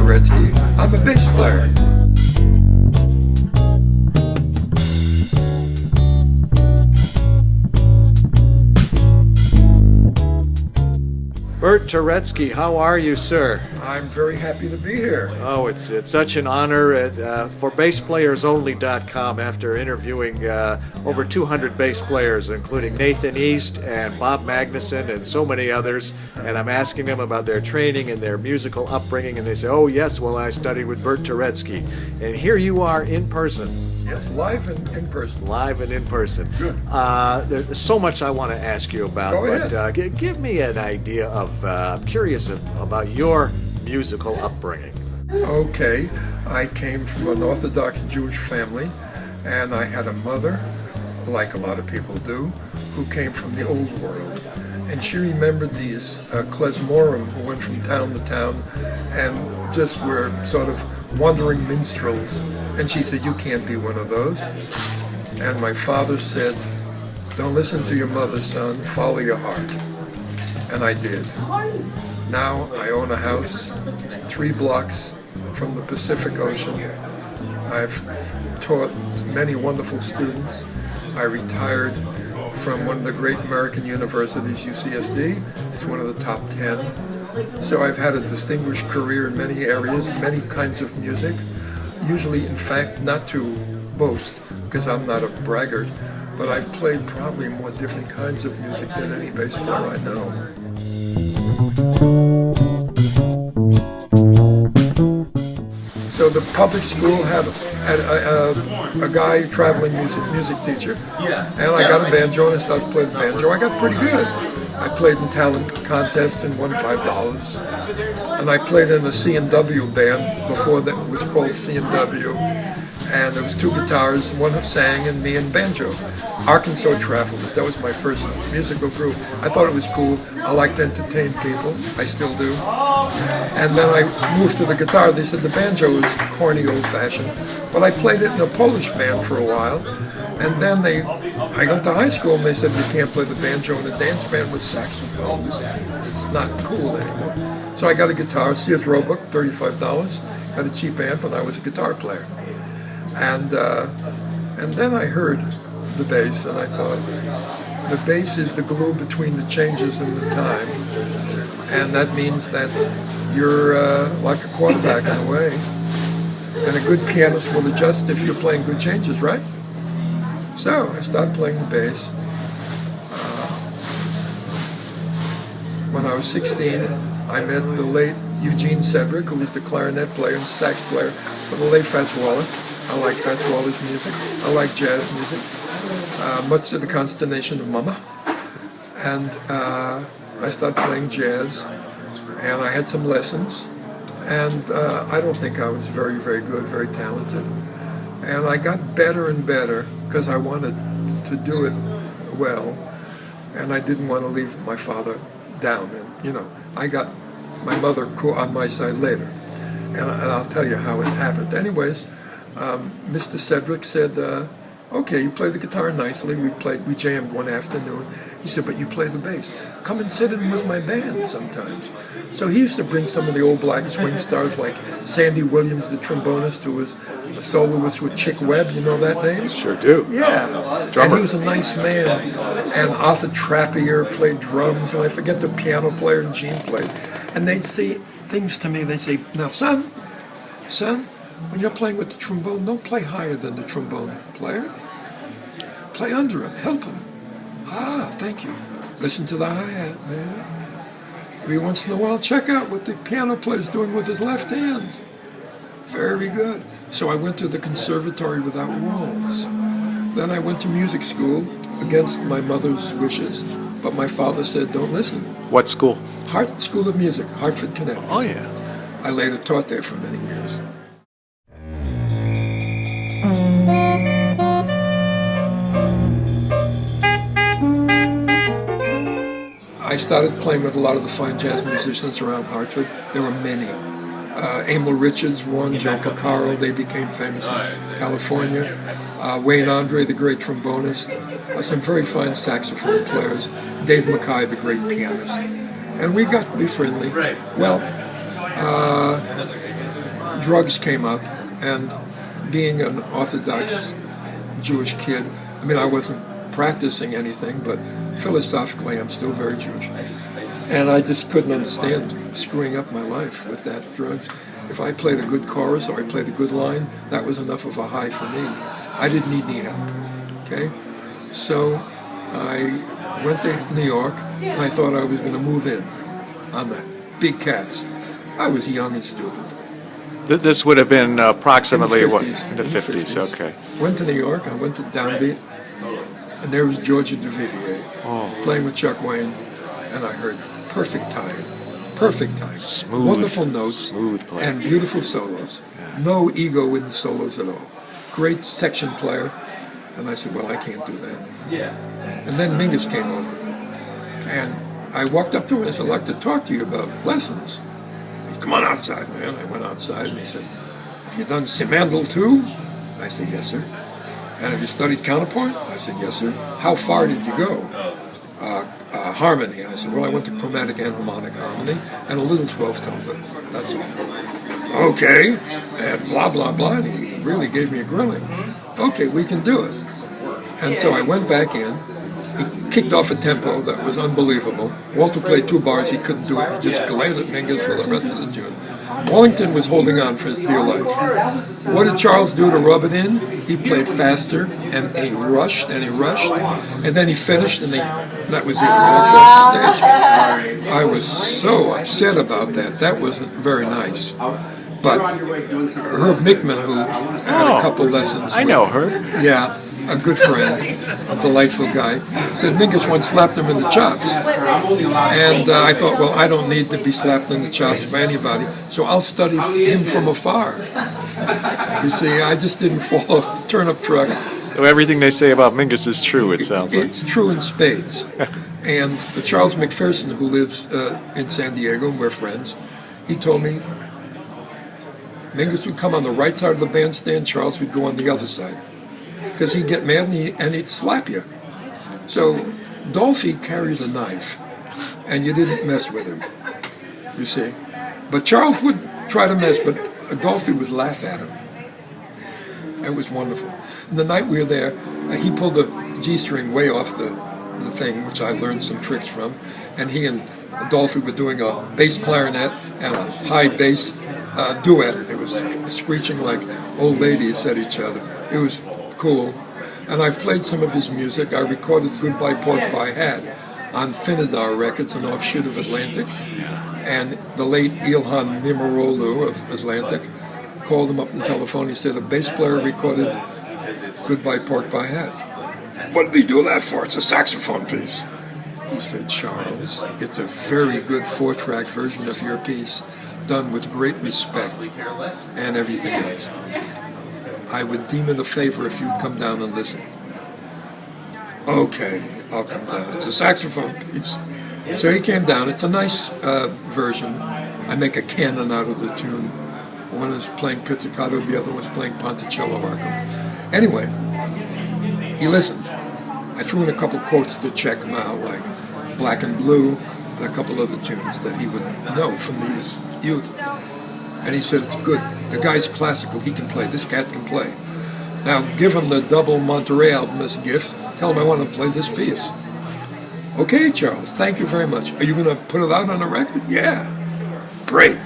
Turetzky. I'm a bass player. Bert Turetzky, how are you, sir? I'm very happy to be here. Oh, it's such an honor at ForBassPlayersOnly.com after interviewing over 200 bass players, including Nathan East and Bob Magnuson and so many others, and I'm asking them about their training and their musical upbringing, and they say, oh yes, well I studied with Bert Turetzky. And here you are in person. Yes, live and in person. Live and in person. Good. There's so much I want to ask you about, Go ahead. but give me an idea of, I'm curious about your musical upbringing. Okay, I came from an Orthodox Jewish family, and I had a mother, like a lot of people do, who came from the old world. And she remembered these klezmorim who went from town to town and just were sort of wandering minstrels. And she said, you can't be one of those. And my father said, don't listen to your mother, son, follow your heart. And I did. Now I own a house 3 blocks from the Pacific Ocean. I've taught many wonderful students. I retired from one of the great American universities, UCSD. It's one of the top 10. So I've had a distinguished career in many areas, many kinds of music. Usually, in fact, not to boast, because I'm not a braggart, but I've played probably more different kinds of music than any bass player I know. So the public school had a guy, traveling music teacher, and I got a banjo and I started playing the banjo. I got pretty good. I played in talent contests and won $5. And I played in a C&W band before that was called C&W. And there was 2 guitars, one who sang and me and banjo. Arkansas Travelers, that was my first musical group. I thought it was cool. I liked to entertain people. I still do. And then I moved to the guitar. They said the banjo is corny, old-fashioned. But I played it in a Polish band for a while. And then I went to high school and they said you can't play the banjo in a dance band with saxophones. It's not cool anymore. So I got a guitar, Sears Roebuck, $35. Got a cheap amp and I was a guitar player. And then I heard the bass and I thought, the bass is the glue between the changes and the time. And that means that you're like a quarterback in a way. And a good pianist will adjust if you're playing good changes, right? So I started playing the bass. When I was 16, I met the late Eugene Cedric, who was the clarinet player and sax player for the late Fats Waller. I like Fats Waller's music. I like jazz music, much to the consternation of Mama. And I started playing jazz, and I had some lessons. And I don't think I was very, very good, very talented. And I got better and better because I wanted to do it well, and I didn't want to leave my father down. And I got my mother on my side later, and I'll tell you how it happened. Anyways, Mr. Cedric said, okay, you play the guitar nicely. We jammed one afternoon. He said, but you play the bass. Come and sit in with my band sometimes. So he used to bring some of the old black swing stars like Sandy Williams, the trombonist, who was a soloist with Chick Webb. You know that name? Sure do. Yeah. Drummer. And he was a nice man. And Arthur Trappier played drums, and I forget the piano player and Gene played. And they'd say things to me. They'd say, now, son, when you're playing with the trombone, don't play higher than the trombone player. Play under him, help him. Ah, thank you. Listen to the hi-hat, man. Every once in a while, check out what the piano player's doing with his left hand. Very good. So I went to the Conservatory Without Walls. Then I went to music school against my mother's wishes, but my father said, don't listen. What school? School of Music, Hartford, Connecticut. Oh, yeah. I later taught there for many years. I started playing with a lot of the fine jazz musicians around Hartford. There were many. Emil Richards, Joe Porcaro, they became famous in California. Wayne Andre, the great trombonist. Some very fine saxophone players. Dave Mackay, the great pianist. And we got to be friendly. Well, drugs came up, and being an Orthodox Jewish kid, I mean, I wasn't practicing anything, but philosophically I'm still very Jewish. And I just couldn't understand screwing up my life with that drugs. If I played a good chorus or I played a good line, that was enough of a high for me. I didn't need any help, okay? So I went to New York, and I thought I was going to move in on the big cats. I was young and stupid. This would have been approximately In the what? 50s. In the 50s, okay. Went to New York, I went to Downbeat, and there was Georgia Duvivier playing with Chuck Wayne, and I heard perfect time, Smooth, wonderful notes, smooth playing. and beautiful solos. Yeah. No ego in the solos at all. Great section player, and I said, well, I can't do that. Yeah. And then Mingus came over, and I walked up to him and I said, I'd like to talk to you about lessons. He said, come on outside, man. I went outside, and he said, have you done Simandl too? I said, yes, sir. And have you studied counterpoint? I said, yes, sir. How far did you go? Harmony. I said, well, I went to chromatic and harmonic harmony and a little 12th tone, but that's all. Okay, and blah, blah, blah, and he really gave me a grilling. Okay, we can do it. And so I went back in. He kicked off a tempo that was unbelievable. Walter played 2 bars, he couldn't do it. He just glared at Mingus for the rest of the tune. Wallington was holding on for his dear life. What did Charles do to rub it in? He played faster, and he rushed, and then he finished, and that was it. He walked off the stage. I was so upset about that. That wasn't very nice. But Herb Mickman, who had a couple lessons I know Herb. Yeah, a good friend, a delightful guy, said Mingus once slapped him in the chops. And I thought, well, I don't need to be slapped in the chops by anybody, so I'll study him from afar. You see, I just didn't fall off the turnip truck. Everything they say about Mingus is true, it sounds like. It's true in spades. And Charles McPherson, who lives in San Diego, and we're friends, he told me Mingus would come on the right side of the bandstand, Charles would go on the other side. Because he'd get mad and he'd slap you. So Dolphy carries a knife, and you didn't mess with him, you see. But Charles would try to mess, but Dolphy would laugh at him. It was wonderful. And the night we were there, he pulled the G-string way off the thing, which I learned some tricks from, and he and Dolphy were doing a bass clarinet and a high bass duet. It was screeching like old ladies at each other. It was cool. And I've played some of his music. I recorded Goodbye Pork Pie Hat on Finidar Records, an offshoot of Atlantic. And the late Ilhan Mimarolu of Atlantic called him up on telephone. He said, a bass player recorded Goodbye Pork Pie Hat. What did he do that for? It's a saxophone piece. He said, Charles, it's a very good 4-track version of your piece, done with great respect and everything else. I would deem it a favor if you'd come down and listen. Okay, I'll come down. It's a saxophone piece. So he came down. It's a nice version. I make a canon out of the tune. One is playing pizzicato, the other one's playing Ponticello arco. Anyway, he listened. I threw in a couple quotes to check him out, like Black and Blue, and a couple other tunes that he would know from his youth. And he said, it's good. The guy's classical. He can play. This cat can play. Now, give him the double Monterey album as a gift. Tell him I want to play this piece. Okay, Charles, thank you very much. Are you going to put it out on a record? Yeah. Great.